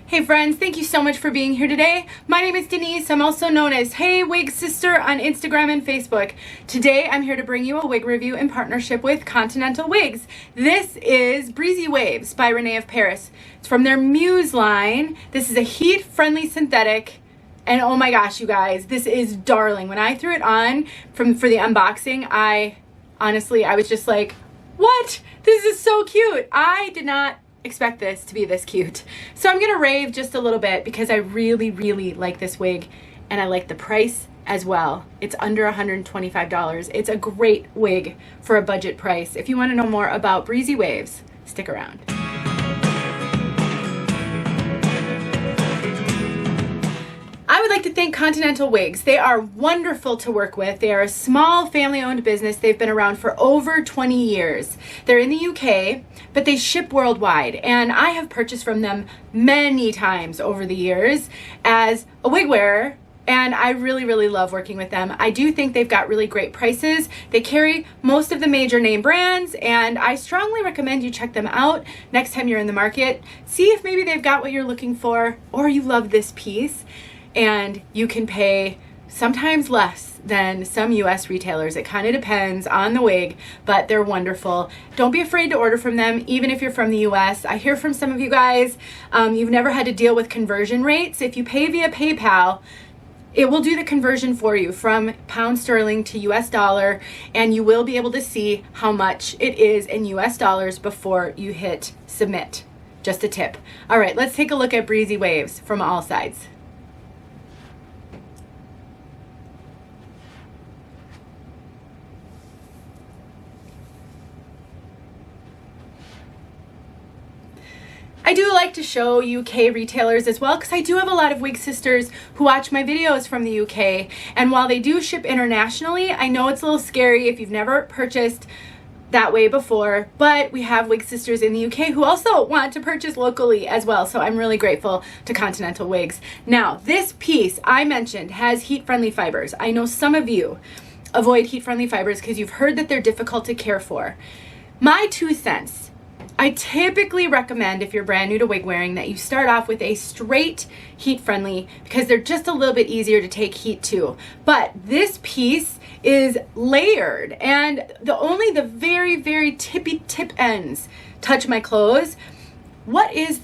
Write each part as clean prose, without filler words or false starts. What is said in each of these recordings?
Hey friends, thank you so much for being here today. My name is Denise. I'm also known as heywigsister on Instagram and Facebook. Today I'm here to bring you a wig review in partnership with Continental Wigs. This is Breezy Wavez by Rene of Paris. It's from their Muse line. This is a heat-friendly synthetic. And oh my gosh, you guys, this is darling. When I threw it on for the unboxing, I was just like, what? This is so cute. I did not expect this to be this cute. So I'm gonna rave just a little bit because I really like this wig and I like the price as well. It's under $125. It's a great wig for a budget price. If you want to know more about Breezy Wavez, stick around. I would like to thank Continental Wigs. They are wonderful to work with. They are a small family-owned business. They've been around for over 20 years. They're in the UK, but they ship worldwide. And I have purchased from them many times over the years as a wig wearer, and I really love working with them. I do think they've got really great prices. They carry most of the major name brands, and I strongly recommend you check them out next time you're in the market. See if maybe they've got what you're looking for, or you love this piece. And you can pay sometimes less than some US retailers. It kind of depends on the wig, but they're wonderful. Don't be afraid to order from them, even if you're from the US. I hear from some of you guys, you've never had to deal with conversion rates. If you pay via PayPal, it will do the conversion for you from pound sterling to US dollar, and you will be able to see how much it is in US dollars before you hit submit. Just a tip. All right, let's take a look at Breezy Wavez from all sides. I do like to show UK retailers as well because I do have a lot of wig sisters who watch my videos from the UK, and while they do ship internationally, I know it's a little scary if you've never purchased that way before, but we have wig sisters in the UK who also want to purchase locally as well, so I'm really grateful to Continental Wigs. Now, this piece I mentioned has heat-friendly fibers. I know some of you avoid heat-friendly fibers because you've heard that they're difficult to care for. My 2 cents. I typically recommend, if you're brand new to wig wearing, that you start off with a straight heat-friendly because they're just a little bit easier to take heat to. But this piece is layered, and only the very tippy tip ends touch my clothes. What is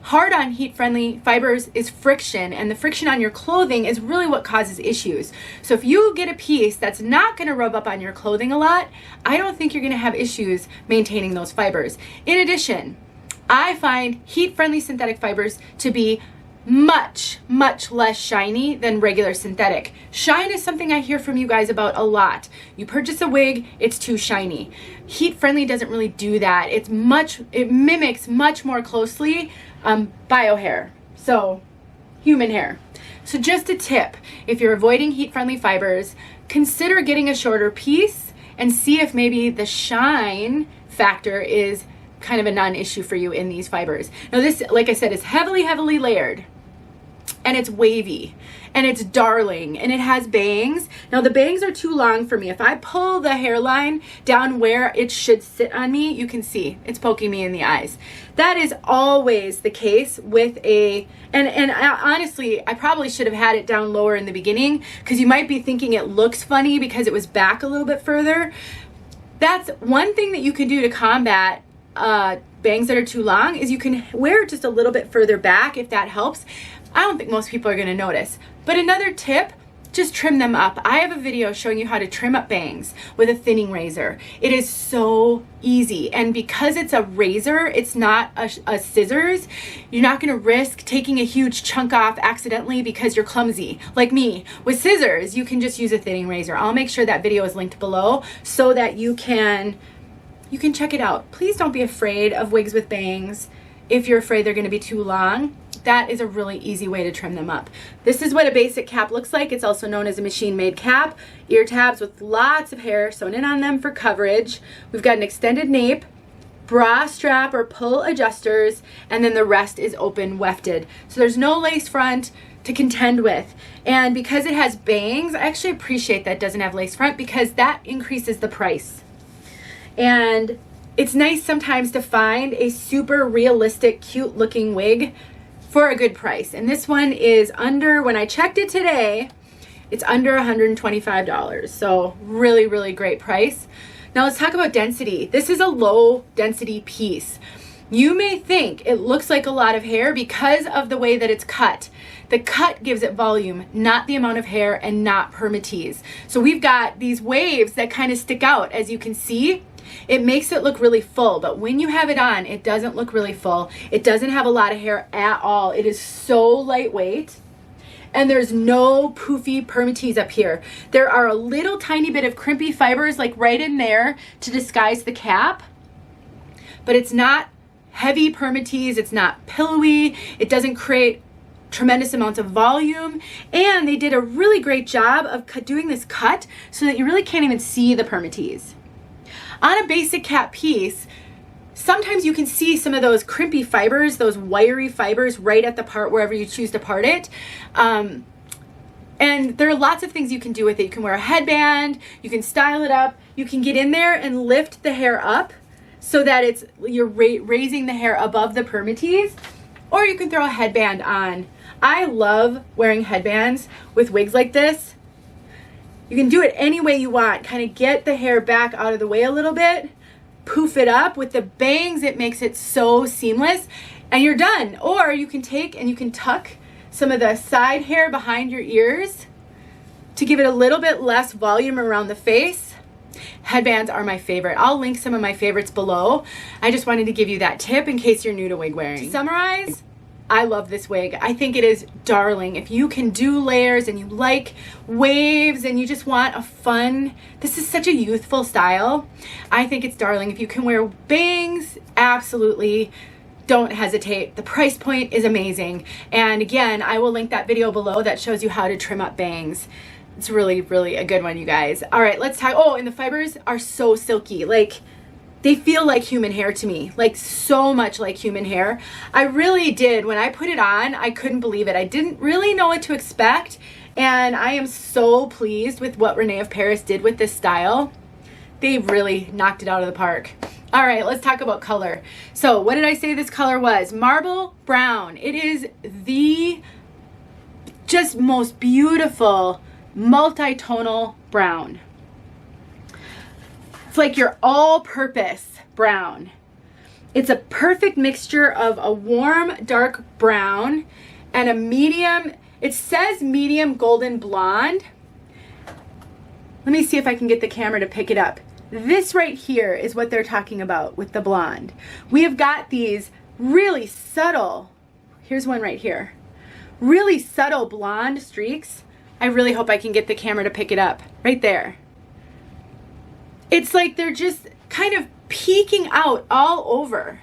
hard on heat-friendly fibers is friction, and the friction on your clothing is really what causes issues. So if you get a piece that's not going to rub up on your clothing a lot, I don't think you're going to have issues maintaining those fibers. In addition, I find heat-friendly synthetic fibers to be much less shiny than regular synthetic. Shine is something I hear from you guys about a lot. You purchase a wig, it's too shiny. Heat-friendly doesn't really do that. It mimics much more closely bio hair, so human hair. So just a tip, if you're avoiding heat-friendly fibers, consider getting a shorter piece and see if maybe the shine factor is kind of a non-issue for you in these fibers. Now this, like I said, is heavily layered, and it's wavy, and it's darling, and it has bangs. Now the bangs are too long for me. If I pull the hairline down where it should sit on me, you can see it's poking me in the eyes. That is always the case with honestly, I probably should have had it down lower in the beginning because you might be thinking it looks funny because it was back a little bit further. That's one thing that you can do to combat bangs that are too long, is you can wear it just a little bit further back if that helps. I don't think most people are going to notice. But another tip, just trim them up. I have a video showing you how to trim up bangs with a thinning razor. It is so easy, and because it's a razor, it's not a scissors, you're not going to risk taking a huge chunk off accidentally because you're clumsy like me. With scissors, you can just use a thinning razor. I'll make sure that video is linked below so that you can check it out. Please don't be afraid of wigs with bangs. If you're afraid they're going to be too long, that is a really easy way to trim them up. This is what a basic cap looks like. It's also known as a machine-made cap. Ear tabs with lots of hair sewn in on them for coverage. We've got an extended nape, bra strap or pull adjusters, and then the rest is open wefted. So there's no lace front to contend with. And because it has bangs, I actually appreciate that it doesn't have lace front because that increases the price. And it's nice sometimes to find a super realistic, cute looking wig for a good price. And this one is under, when I checked it today, it's under $125. So really, really great price. Now let's talk about density. This is a low density piece. You may think it looks like a lot of hair because of the way that it's cut. The cut gives it volume, not the amount of hair and not Permatease. So we've got these waves that kind of stick out, as you can see. It makes it look really full, but when you have it on, it doesn't look really full. It doesn't have a lot of hair at all. It is so lightweight. And there's no poofy Permatease up here. There are a little tiny bit of crimpy fibers like right in there to disguise the cap, but it's not heavy Permatease, it's not pillowy, it doesn't create tremendous amounts of volume, and they did a really great job of doing this cut so that you really can't even see the Permatease. On a basic cap piece, sometimes you can see some of those crimpy fibers, those wiry fibers right at the part wherever you choose to part it. And there are lots of things you can do with it. You can wear a headband, you can style it up, you can get in there and lift the hair up so that you're raising the hair above the Permatease, or you can throw a headband on. I love wearing headbands with wigs like this. You can do it any way you want. Kind of get the hair back out of the way a little bit, poof it up. With the bangs, it makes it so seamless, and you're done. Or you can take and you can tuck some of the side hair behind your ears to give it a little bit less volume around the face. Headbands are my favorite. I'll link some of my favorites below. I just wanted to give you that tip in case you're new to wig wearing. To summarize, I love this wig. I think it is darling. If you can do layers and you like waves and you just want a fun, this is such a youthful style. I think it's darling. If you can wear bangs, absolutely don't hesitate. The price point is amazing. And again, I will link that video below that shows you how to trim up bangs. It's really, really a good one, you guys. All right, let's talk. Oh, and the fibers are so silky. Like, they feel like human hair to me, like so much like human hair. I really did. When I put it on, I couldn't believe it. I didn't really know what to expect, and I am so pleased with what Rene of Paris did with this style. They really knocked it out of the park. All right, let's talk about color. So what did I say this color was? Marble brown. It is the just most beautiful multi-tonal brown. It's like your all-purpose brown. It's a perfect mixture of a warm dark brown and a medium, it says medium golden blonde. Let me see if I can get the camera to pick it up. This right here is what they're talking about with the blonde. We have got these really subtle, here's one right here, really subtle blonde streaks. I really hope I can get the camera to pick it up. Right there. It's like they're just kind of peeking out all over.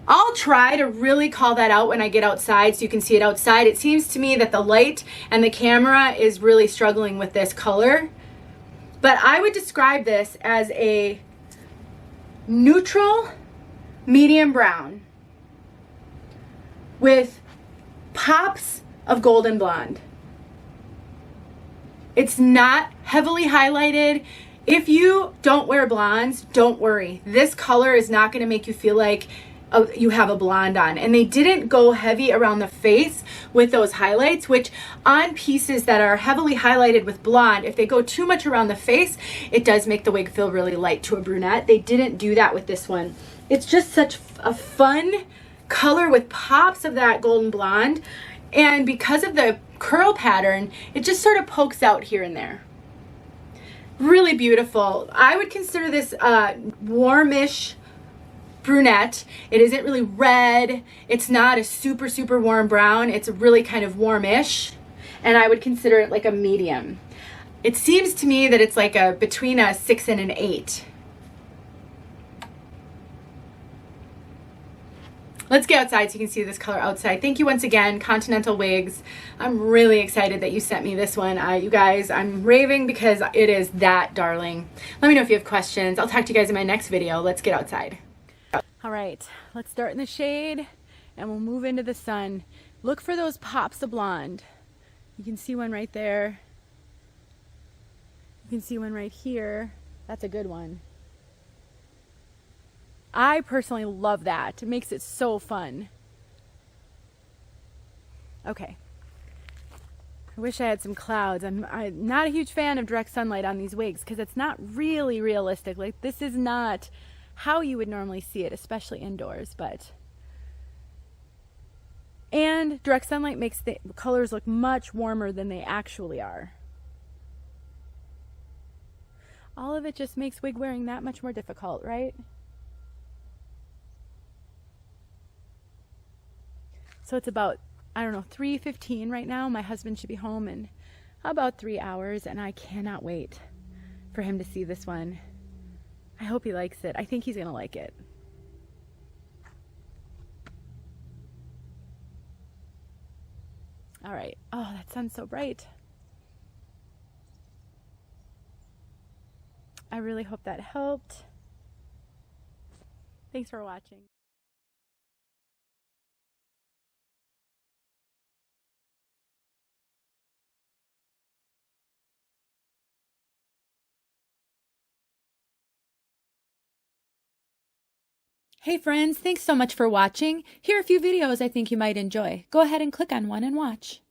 I'll try to really call that out when I get outside so you can see it outside. It seems to me that the light and the camera is really struggling with this color. But I would describe this as a neutral medium brown with pops of golden blonde. It's not heavily highlighted. If you don't wear blondes, don't worry. This color is not going to make you feel like you have a blonde on. And they didn't go heavy around the face with those highlights, which on pieces that are heavily highlighted with blonde, if they go too much around the face, it does make the wig feel really light to a brunette. They didn't do that with this one. It's just such a fun color with pops of that golden blonde. And because of the curl pattern, it just sort of pokes out here and there. Really beautiful. I would consider this warmish brunette. It isn't really red. It's not a super, super warm brown. It's really kind of warmish. And I would consider it like a medium. It seems to me that it's like between a 6 and an 8. Let's get outside so you can see this color outside. Thank you once again, Continental Wigs. I'm really excited that you sent me this one. You guys, I'm raving because it is that darling. Let me know if you have questions. I'll talk to you guys in my next video. Let's get outside. All right, let's start in the shade and we'll move into the sun. Look for those pops of blonde. You can see one right there. You can see one right here. That's a good one. I personally love that. It makes it so fun. Okay. I wish I had some clouds. I'm not a huge fan of direct sunlight on these wigs because it's not really realistic. Like, this is not how you would normally see it, especially indoors, but... And direct sunlight makes the colors look much warmer than they actually are. All of it just makes wig wearing that much more difficult, right? So it's about, I don't know, 3:15 right now. My husband should be home in about 3 hours, and I cannot wait for him to see this one. I hope he likes it. I think he's gonna like it. All right. Oh, that sun's so bright. I really hope that helped. Thanks for watching. Hey friends, thanks so much for watching. Here are a few videos I think you might enjoy. Go ahead and click on one and watch.